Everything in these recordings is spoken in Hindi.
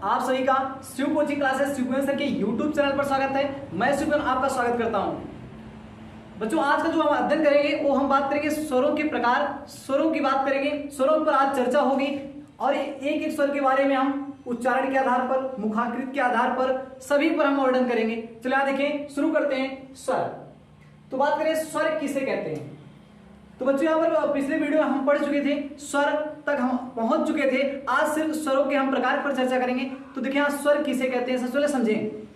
आप सभी का Shiv coaching classes Shivkumar sir के यूट्यूब चैनल पर स्वागत है। मैं शिवकुमार आपका स्वागत करता हूं। बच्चों, आज का जो हम अध्ययन करेंगे वो हम बात करेंगे स्वरों के प्रकार, स्वरों की बात करेंगे। स्वरों पर आज चर्चा होगी और एक एक स्वर के बारे में हम उच्चारण के आधार पर, मुखाकृति के आधार पर, सभी पर हम वर्णन करेंगे। चलिए यहाँ देखें, शुरू करते हैं। स्वर, तो बात करें स्वर किसे कहते हैं। तो बच्चों यहाँ पर पिछले वीडियो में हम पढ़ चुके थे, स्वर तक हम पहुंच चुके थे। आज सिर्फ स्वरों के हम प्रकार पर चर्चा करेंगे। तो देखिए यहाँ स्वर किसे कहते हैं, सबसे पहले समझें।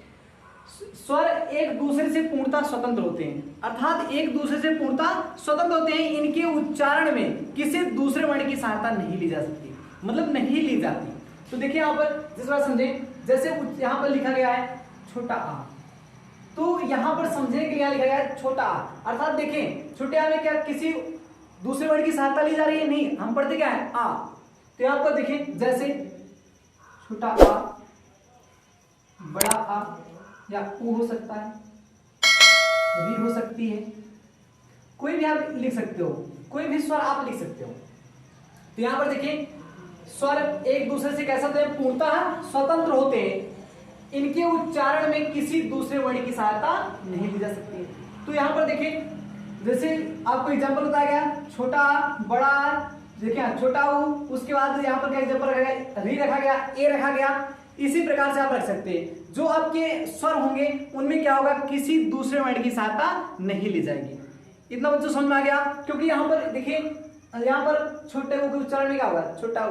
स्वर एक दूसरे से पूर्णतः स्वतंत्र होते हैं, अर्थात एक दूसरे से पूर्णतः स्वतंत्र होते हैं। इनके उच्चारण में किसी दूसरे वर्ण की सहायता नहीं ली जा सकती, मतलब नहीं ली जाती। तो देखिए यहाँ पर जिस बात समझें, जैसे यहाँ पर लिखा गया है छोटा आ, तो यहां पर समझने के लिए लिखा गया है छोटा आ, अर्थात देखें छोटे आ में क्या किसी दूसरे वर्ड की सहायता ली जा रही है? नहीं, हम पढ़ते क्या है? आ। तो यहां पर देखें, जैसे छोटा आ, बड़ा आ, या ऊ हो सकता है, री हो सकती है, कोई भी आप लिख सकते हो, कोई भी स्वर आप लिख सकते हो। तो यहां पर देखिए स्वर एक दूसरे से कैसा होते हैं? पूर्णतः स्वतंत्र होते हैं। इनके उच्चारण में किसी दूसरे वर्ण की सहायता नहीं ली जा सकती। तो यहां पर देखिए, जैसे आपको एग्जांपल बताया गया छोटा आ, बड़ा आ, देखिए छोटा ऊ, उसके बाद यहां पर क्या एग्जांपल रखा गया? री रखा गया, ए रखा गया। इसी प्रकार से आप रख सकते हैं। जो आपके स्वर होंगे उनमें क्या होगा? किसी दूसरे वर्ण की सहायता नहीं ली जाएगी। इतना बच्चों समझ में आ गया? क्योंकि यहां पर देखिए, यहां पर छोटे ऊ के उच्चारण में क्या होगा? छोटा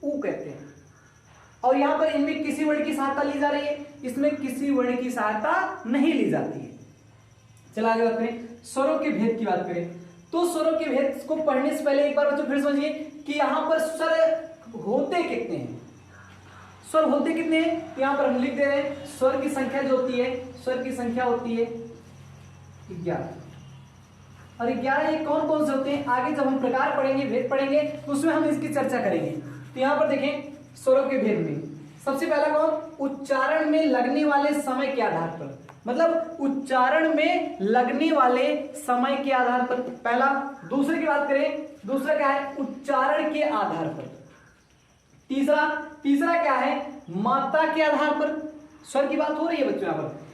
ऊ कहते हैं, और यहां पर इनमें किसी वर्ण की सहायता ली जा रही है, इसमें किसी वर्ण की सहायता नहीं ली जाती है। चला आगे बात करें, स्वरों के भेद की बात करें। तो स्वरों के भेद को पढ़ने से पहले एक बार बच्चों फिर समझिए कि यहां पर स्वर होते कितने हैं। स्वर होते कितने हैं? तो यहां पर हम लिख दे रहे हैं, स्वर की संख्या जो होती है, स्वर की संख्या होती है 11। और 11 ये कौन कौन से होते हैं? आगे जब हम प्रकार पढ़ेंगे, भेद पढ़ेंगे, तो उसमें हम इसकी चर्चा करेंगे। तो यहां पर देखें स्वरों के भेद में सबसे पहला कौन? उच्चारण में लगने वाले समय के आधार पर, मतलब उच्चारण में लगने वाले समय के आधार पर पहला। दूसरे की बात करें, दूसरा क्या है? उच्चारण के आधार पर। तीसरा क्या है? मात्रा के आधार पर। स्वर की बात हो रही है बच्चों यहां पर।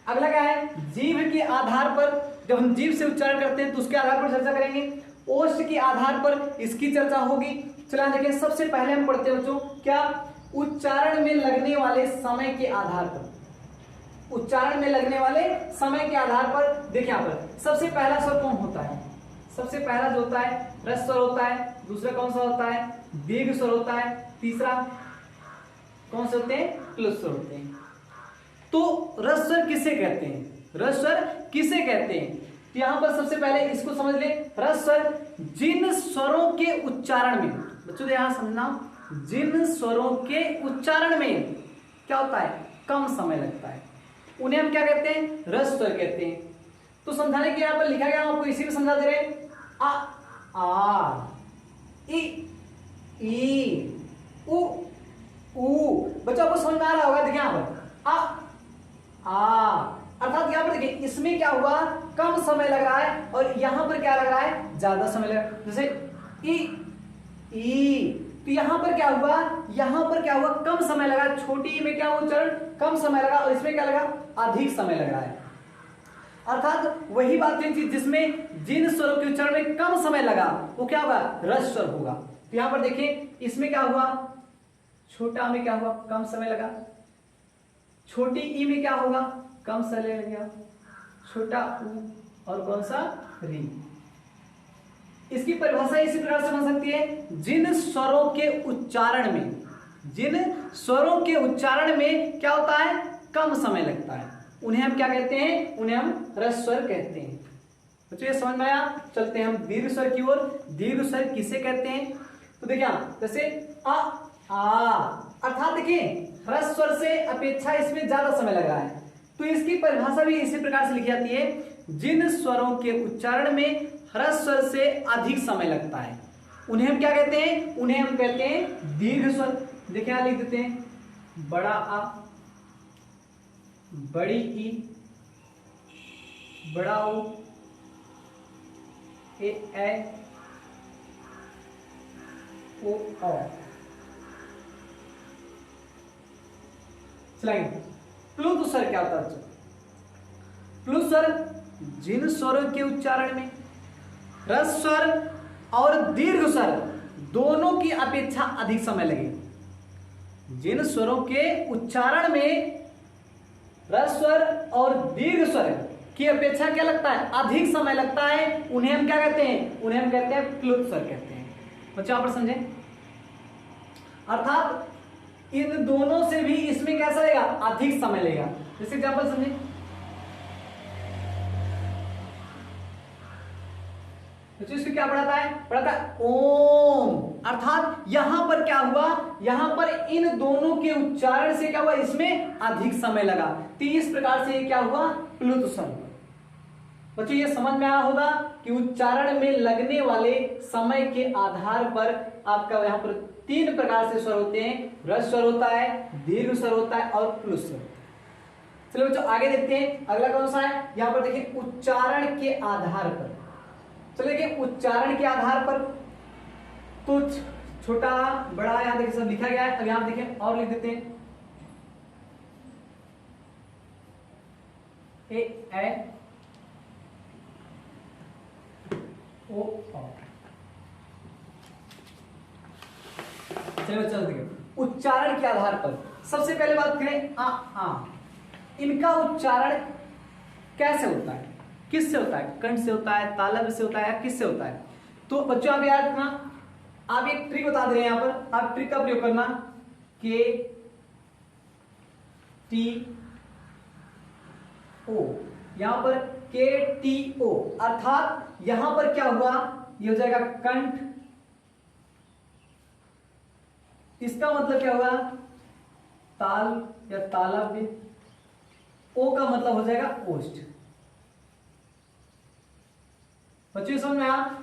अगला क्या है? जीभ के आधार पर, जब हम जीभ से उच्चारण करते हैं तो उसके आधार पर चर्चा करेंगे। ओष्ठ के आधार पर इसकी चर्चा होगी। चला देखिए, सबसे पहले हम पढ़ते हैं बच्चों क्या? उच्चारण में लगने वाले समय के आधार पर। उच्चारण में लगने वाले समय के आधार पर देखिए यहां पर सबसे पहला स्वर कौन होता है? सबसे पहला जो होता है रस स्वर होता है। दूसरा कौन सा होता है? दीर्घ स्वर होता है। तीसरा कौन से होते हैं? क्लुप्त स्वर होते हैं। तो रस स्वर किसे कहते हैं? रस स्वर किसे कहते हैं? तो यहां पर सबसे पहले इसको समझ ले। रस स्वर जिन स्वरों के उच्चारण में, बच्चों यहां समझना, जिन स्वरों के उच्चारण में क्या होता है? कम समय लगता है, उन्हें हम क्या कहते हैं? रस स्वर कहते हैं। तो समझाने के यहां पर लिखा गया, हम आपको इसी में समझा दे रहे हैं। आ, ई, उ, बच्चों आपको समझ में आ रहा होगा। देखिए यहां पर आ, अर्थात यहां पर देखिए इसमें क्या हुआ? कम समय लग रहा है, और यहां पर क्या लग रहा है? ज्यादा समय लग रहा है। जैसे ई, तो यहां पर क्या हुआ? यहां पर क्या हुआ? कम समय लगा। छोटी ई में क्या हुआ? उच्चारण कम समय लगा, और इसमें क्या लगा? अधिक समय लग रहा है। अर्थात वही बात थी जिसमें जिन स्वरों के उच्चारण में कम समय लगा वो क्या होगा? रस स्वर होगा। तो यहां पर देखिए इसमें क्या हुआ? छोटा में क्या हुआ? कम समय लगा। छोटी ई में क्या होगा? कम समय लग गया। छोटा ऊ और कौन सा? री। इसकी परिभाषा इसी प्रकार से बन सकती है, जिन स्वरों के उच्चारण में, जिन स्वरों के उच्चारण में क्या होता है? कम समय लगता है, उन्हें हम क्या कहते हैं? उन्हें हम रस स्वर कहते हैं। बच्चों ये समझ में आया? चलते हैं हम दीर्घ स्वर की ओर। दीर्घ स्वर किसे कहते हैं? तो देखिए जैसे अर्थात देखिए ह्रस्व स्वर से अपेक्षा इसमें ज्यादा समय लग रहा है, तो इसकी परिभाषा भी इसी प्रकार से लिखी जाती है, जिन स्वरों के उच्चारण में ह्रस्व स्वर से अधिक समय लगता है उन्हें हम क्या कहते हैं? उन्हें हम कहते हैं दीर्घ स्वर। देखिए यहां लिख देते हैं, बड़ा आ, बड़ी ई, बड़ा ओ, ए ओ, औ। चलाएंगे। प्लुत स्वर क्या होता है बच्चों? प्लुत स्वर जिन स्वरों के उच्चारण में ह्रस्व स्वर और दीर्घ स्वर दोनों की अपेक्षा अधिक समय लगे। जिन स्वरों के उच्चारण में ह्रस्व स्वर और दीर्घ स्वर की अपेक्षा क्या लगता है? अधिक समय लगता है, उन्हें हम क्या कहते हैं? उन्हें हम कहते हैं प्लुत स्वर कहते हैं। बच्चों यहां पर समझे, अर्थात इन दोनों से भी इसमें कैसा लगेगा? अधिक समय लगेगा। जैसे एग्जांपल समझे, बच्चों इसको क्या पढ़ाता है? पढ़ाता है ओम। अर्थात यहां पर क्या हुआ? यहां पर इन दोनों के उच्चारण से क्या हुआ? इसमें अधिक समय लगा। तो इस प्रकार से ये क्या हुआ? प्लुत स्वर। बच्चों ये समझ में आया होगा कि उच्चारण में लगने वाले समय के आधार पर आपका यहां पर 3 प्रकार से स्वर होते हैं। ह्रस्व स्वर होता है, दीर्घ स्वर होता है और प्लुत स्वर। चलो बच्चों आगे देखते हैं, अगला कौन सा है? यहां पर देखिए उच्चारण के आधार पर। चलो देखिए उच्चारण के आधार पर तो छोटा बड़ा यहां देखिए सब लिखा गया है। अब यहां देखिए और लिख देते हैं ए ओ औ। चलिए बच्चों देखिए उच्चारण के आधार पर सबसे पहले बात करें आ। इनका उच्चारण कैसे होता है? किससे होता है? कंठ से होता है, तालव्य से होता है या किससे होता है? तो बच्चों आप याद रखना, आप एक ट्रिक बता दे रहे हैं यहां पर, आप ट्रिक का प्रयोग करना। के टी ओ, यहां पर के टी ओ, अर्थात यहां पर क्या हुआ? ये हो जाएगा कंठ। इसका मतलब क्या हुआ? ताल या तालव्य। ओ का मतलब हो जाएगा ओष्ठ। बच्चों समझ में आया?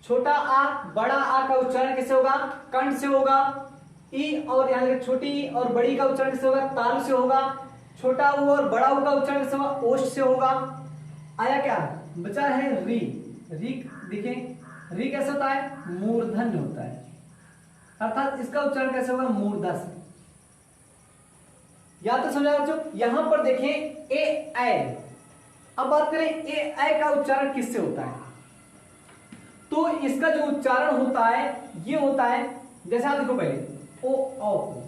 छोटा आ बड़ा आ का उच्चारण किससे होगा? कंठ से होगा। ई और यहां छोटी ई और बड़ी का उच्चारण किससे होगा? ताल से होगा। छोटा ऊ और बड़ा ऊ का उच्चारण किससे होगा? ओष्ठ से होगा। आया क्या? बचा है री। री देखें, री कैसे होता है? मूर्धन्य होता है, अर्थात इसका उच्चारण कैसे होगा? मूर्धा से। या तो समझा बच्चों? यहां पर देखें ए ऐ। अब बात करें ए ऐ का उच्चारण किससे होता है? तो इसका जो उच्चारण होता है ये होता है, जैसे आप देखो पहले ओ औ।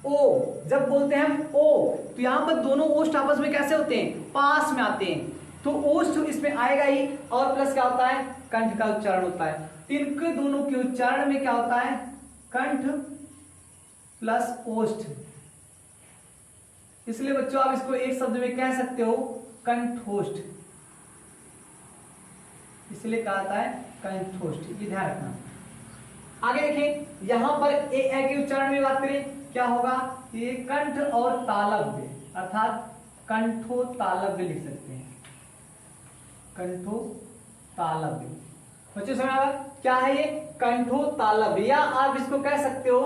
ओ जब बोलते हैं हम ओ, तो यहां पर दोनों ओष्ठ आपस में कैसे होते हैं? पास में आते हैं, तो ओष्ठ इसमें आएगा ही, और प्लस क्या होता है? कंठ का उच्चारण होता है। इनके दोनों के उच्चारण में क्या होता है? कंठ प्लस ओष्ठ। इसलिए बच्चों आप इसको एक शब्द में कह सकते हो कंठोष्ठ, इसलिए कहा जाता है कंठोष्ठ। ये ध्यान रखना। आगे देखें, यहां पर ए ऐ के उच्चारण में बात करें क्या होगा? ये कंठ और तालव्य, अर्थात कंठो तालव्य लिख सकते हैं। कंठो तालव्य। बच्चों समझ आया क्या है ये? कंठो तालव्य, या आप इसको कह सकते हो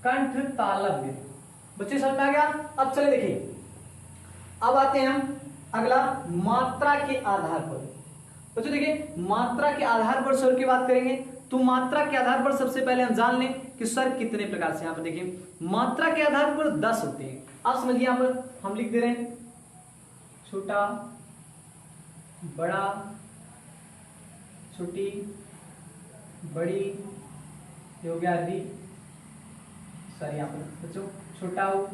कंठ तालव्य। बच्चों समझ में आ गया? अब चले देखिए, अब आते हैं हम अगला मात्रा के आधार पर। बच्चों देखिए मात्रा के आधार पर स्वर की बात करेंगे, तो मात्रा के आधार पर सबसे पहले हम जान लें कि स्वर कितने प्रकार से। यहां पर देखिए मात्रा के आधार पर 10 होते हैं। आप समझिए, यहां पर हम लिख दे रहे हैं छोटा, बड़ा, छोटी, बड़ी, हो गया री। सॉरी यहां पर बच्चों छोटा ऊ,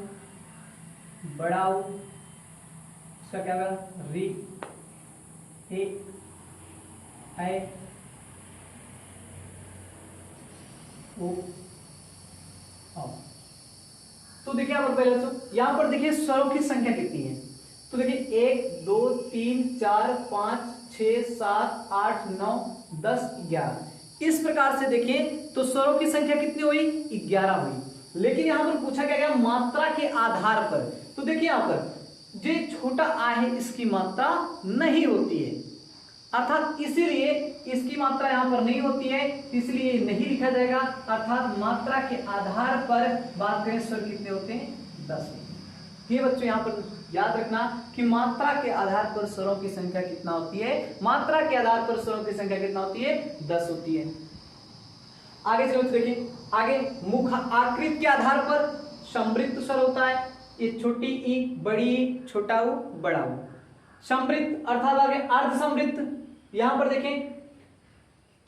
बड़ा ऊ, इसका क्या होगा? री, ए ऐ ओ औ। तो देखिए यहां पर पहले बच्चों, यहां पर देखिए स्वरों की संख्या कितनी है? तो देखिए 1 2 3 4 5 6 7 8 9 10 11, इस प्रकार से देखें तो स्वरों की संख्या कितनी हुई? 11 हुई। लेकिन यहां पर पूछा क्या गया? मात्रा के आधार पर। तो देखिए यहां पर जो छोटा आ है इसकी मात्रा नहीं होती है, अर्थात इसीलिए इसकी मात्रा यहां पर नहीं होती है, इसलिए नहीं लिखा जाएगा। अर्थात मात्रा के आधार पर बात करें स्वर कितने होते हैं? 10। ये बच्चों यहां पर याद रखना कि मात्रा के आधार पर स्वरों की संख्या कितना होती है? मात्रा के आधार पर स्वरों की संख्या कितना होती है? 10 होती है। आगे चलो देखिए, आगे मुख आकृति के आधार पर समृद्ध स्वर होता है, ये छोटी ई, बड़ी ई, छोटा ऊ, बड़ा ऊ। समृद्ध अर्थात आगे अर्ध समृद्ध, यहां पर देखें,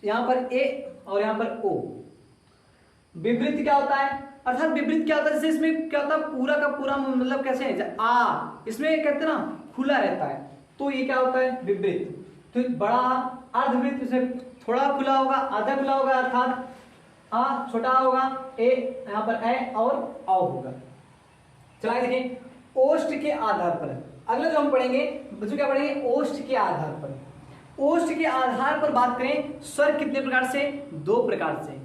यहां पर ए और यहां पर ओ। विवृत क्या होता है, अर्थात विवृत क्या होता है, जैसे इसमें क्या होता है पूरा का पूरा मतलब कैसे है आ, इसमें कहते हैं ना खुला रहता है, तो ये क्या होता है विवृत। तो बड़ा अर्धवृत्त, इसमें थोड़ा खुला होगा, आधा खुला होगा, अर्थात आ छोटा होगा, ए यहाँ पर ए और औ होगा। चलिए देखें ओष्ठ के आधार पर, अगला जो हम पढ़ेंगे बच्चों क्या पढ़ेंगे, ओष्ठ के आधार पर। ओष्ठ के आधार पर बात करें, स्वर कितने प्रकार से, दो प्रकार से,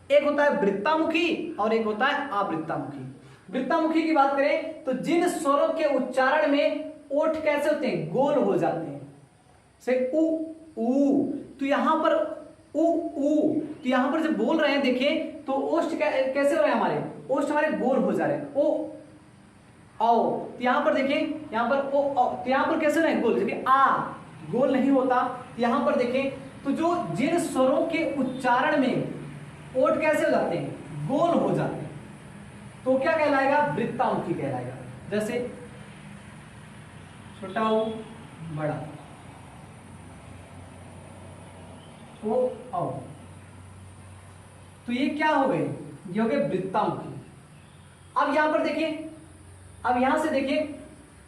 एक होता है वृत्तामुखी और एक होता है आवृत्तामुखी। वृत्तामुखी की बात करें तो जिन स्वरों के उच्चारण में ओठ कैसे होते हैं, गोल हो जाते हैं, से उ ऊ, तो यहां पर उ ऊ, तो यहां पर जब बोल रहे हैं देखें तो ओष्ठ कैसे हो रहे हैं, हमारे ओष्ठ हमारे गोल हो जा रहे हैं, ओ औ, तो यहां पर देखें, यहां पर ओ औ, तो यहां पर कैसे हो रहे हैं गोल, जबकि आ गोल नहीं होता। यहां पर देखें तो जो जिन स्वरों के उच्चारण में ओठ कैसे हो जाते हैं, गोल हो जाते हैं, तो क्या कहलाएगा, वृत्तामुखी कहलाएगा। जैसे छोटा ओ, बड़ा ओ औ, तो ये क्या हो गए, ये हो गए वृत्तामुखी। अब यहां पर देखिए, अब यहां से देखिए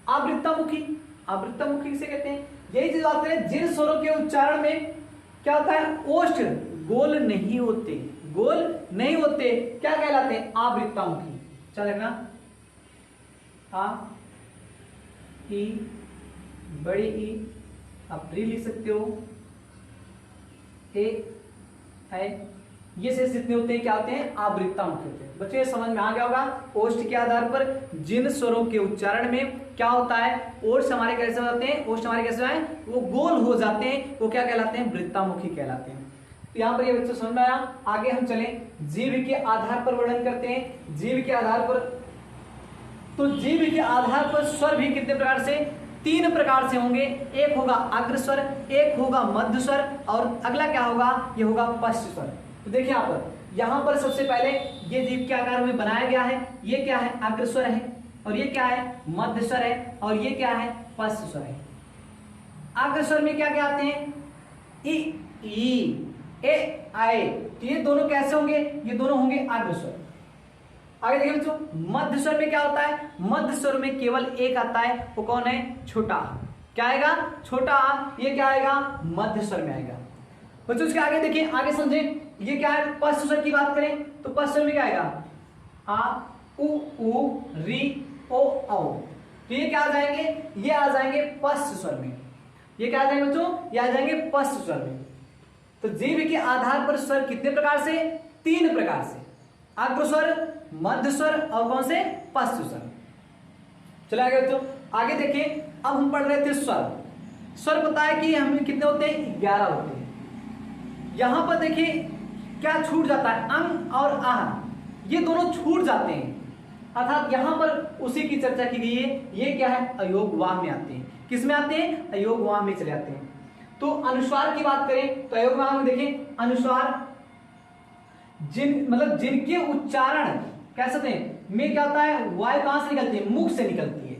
आवृत्तामुखी, आवृत्तामुखी किसे कहते हैं, यही चीज बात करें, जिन स्वरों के उच्चारण में क्या होता है, ओष्ठ गोल नहीं होते, गोल नहीं होते, क्या कहलाते हैं, आवृत्तामुखी। क्या देखना, आ ई, बड़ी ई, आप री लिख सकते हो, ए है, ये से जितने होते हैं क्या होते हैं, आवृत्तामुखी होते हैं। बच्चों ये समझ में आ गया होगा, ओष्ठ के आधार पर जिन स्वरों के उच्चारण में क्या होता है, ओष्ठ हमारे कैसे हो जाते हैं, ओष्ठ हमारे कैसे हैं, वो गोल हो जाते हैं, वो क्या कहलाते हैं, वृत्तामुखी कहलाते हैं। तो यहाँ पर ये बच्चों समझ में आया। आगे हम चले, जीव के आधार पर वर्णन करते हैं। जीव के आधार पर, तो जीव के आधार पर स्वर भी कितने प्रकार से, तीन प्रकार से होंगे, एक होगा अग्र स्वर, एक होगा मध्य स्वर और अगला क्या होगा, ये होगा पश्च स्वर। तो देखिए यहाँ पर सबसे पहले ये जीव के आकार में बनाया गया है, ये क्या है, अग्र स्वर है, और ये क्या है, मध्य स्वर है, और ये क्या है, पश्च स्वर है। अग्र स्वर में क्या क्या आते हैं, ई, ई, ए, आए, तो ये दोनों कैसे होंगे, ये दोनों होंगे अग्र स्वर। आगे देखिए बच्चों, मध्य स्वर में क्या होता है, मध्य स्वर में केवल एक आता है, वो कौन है, छोटा आ। क्या आएगा, छोटा आ, ये क्या आएगा, मध्य स्वर में आएगा। बच्चों उसके आगे देखिए, आगे समझें, ये क्या है, पश्च स्वर की बात करें तो पश्च स्वर में क्या आएगा, आ, उ, री, ओ, औ, तो ये क्या आ जाएंगे, ये आ जाएंगे पश्च स्वर में। ये क्या आ जाएंगे बच्चों, ये आ जाएंगे पश्च स्वर में। तो जीव के आधार पर स्वर कितने प्रकार से, तीन प्रकार से, अग्र स्वर, मध्य स्वर और कौन से, पश्च स्वर। चलो आगे बच्चों, आगे देखिए, अब हम पढ़ रहे थे स्वर। स्वर पता है कि हमें कितने होते हैं, 11 होते हैं। यहां पर देखिए क्या छूट जाता है, अंग और आह, ये दोनों छूट जाते हैं, अर्थात यहां पर उसी की चर्चा की गई है। ये क्या है, अयोग वाह में आते हैं। किस में आते हैं, अयोग वाह में चले जाते हैं। तो अनुस्वार की बात करें तो अयोग वाह में देखें, अनुस्वार मतलब जिनके उच्चारण कह सकते हैं में क्या होता है, वायु कहां से निकलती है, मुख से निकलती है।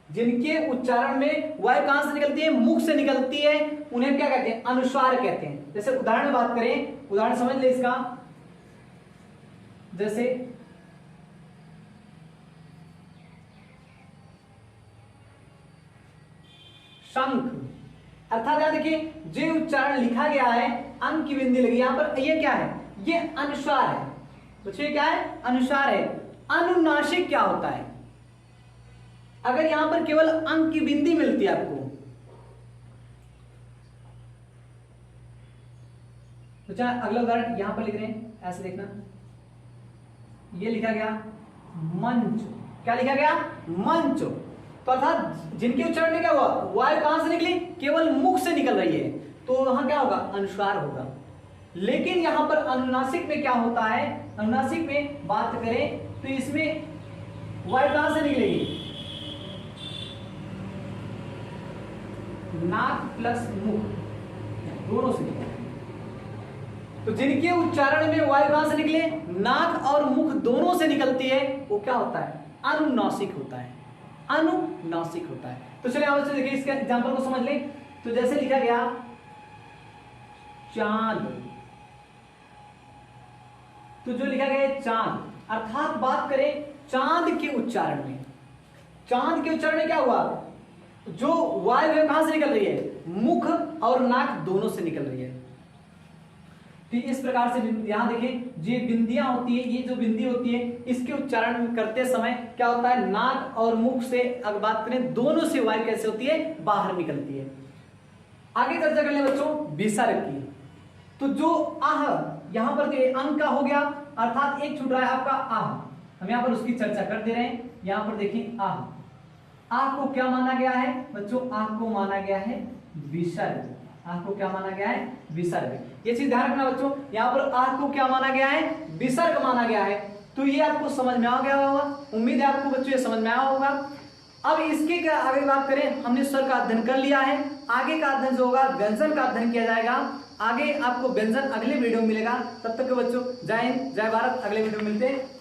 जिनके उच्चारण में वायु कहां से निकलती है, मुख से निकलती है, उन्हें क्या कहते हैं, अनुस्वार कहते हैं। जैसे उदाहरण बात करें, उदाहरण समझ ले इसका, जैसे शंख, अर्थात यहां देखिए जो उच्चारण लिखा गया है, अंक की बिंदी लगी यहां पर, ये क्या है, ये अनुस्वार है। पूछिए क्या है, अनुस्वार है। अनुनासिक क्या होता है, अगर यहां पर केवल अंक की बिंदी मिलती है आपको, तो चाहे अगला उदाहरण यहां पर लिख रहे हैं, ऐसे देखना, ये लिखा गया मंच, क्या लिखा गया, मंच। तो अर्थात जिनके उच्चारण में क्या हुआ, वायु कहां से निकली, केवल मुख से निकल रही है, तो वहां क्या होगा, अनुस्वार होगा। लेकिन यहां पर अनुनासिक में क्या होता है, अनुनासिक में बात करें तो इसमें वायु कहां से निकलेगी, नाक प्लस मुख दोनों से निकलेगी। तो जिनके उच्चारण में वायु कहां से निकले, नाक और मुख दोनों से निकलती है, वो क्या होता है, अनुनासिक होता है, अनुनासिक होता है। तो चलिए आप देखिए इसके एग्जांपल को समझ लें। तो जैसे लिखा गया चांद, तो जो लिखा गया है चांद, अर्थात बात करें चांद के उच्चारण में, चांद के उच्चारण में क्या हुआ, जो वायु है कहां से निकल रही है, मुख और नाक दोनों से निकल रही है। तो इस प्रकार से यहां देखिए ये बिंदियां होती है, ये जो बिंदी होती है इसके उच्चारण करते समय क्या होता है, नाक और मुख से अगर बात करें दोनों से वायु कैसे होती है, बाहर निकलती है। आगे चर्चा कर ले बच्चों विसर्ग की। तो जो आह यहां पर अंक का हो गया, अर्थात एक छूट रहा है आपका आह, हम यहां पर उसकी चर्चा कर दे रहे हैं। यहां पर देखिए आह, आह को क्या माना गया है बच्चों, आह को माना गया है विसर्ग, आह को क्या माना गया है, विसर्ग। ये चीज ध्यान रखना बच्चों, यहाँ पर आह को क्या माना गया है, विसर्ग माना गया है। तो ये आपको समझ में आ गया होगा, उम्मीद है आपको बच्चों ये समझ में आया होगा। अब इसके क्या आगे बात करें, हमने स्वर का अध्ययन कर लिया है, आगे का अध्ययन जो होगा व्यंजन का अध्ययन किया जाएगा। आगे आपको व्यंजन अगले वीडियो में मिलेगा, तब तक के बच्चों जय हिंद जय भारत, अगले वीडियो में मिलते हैं।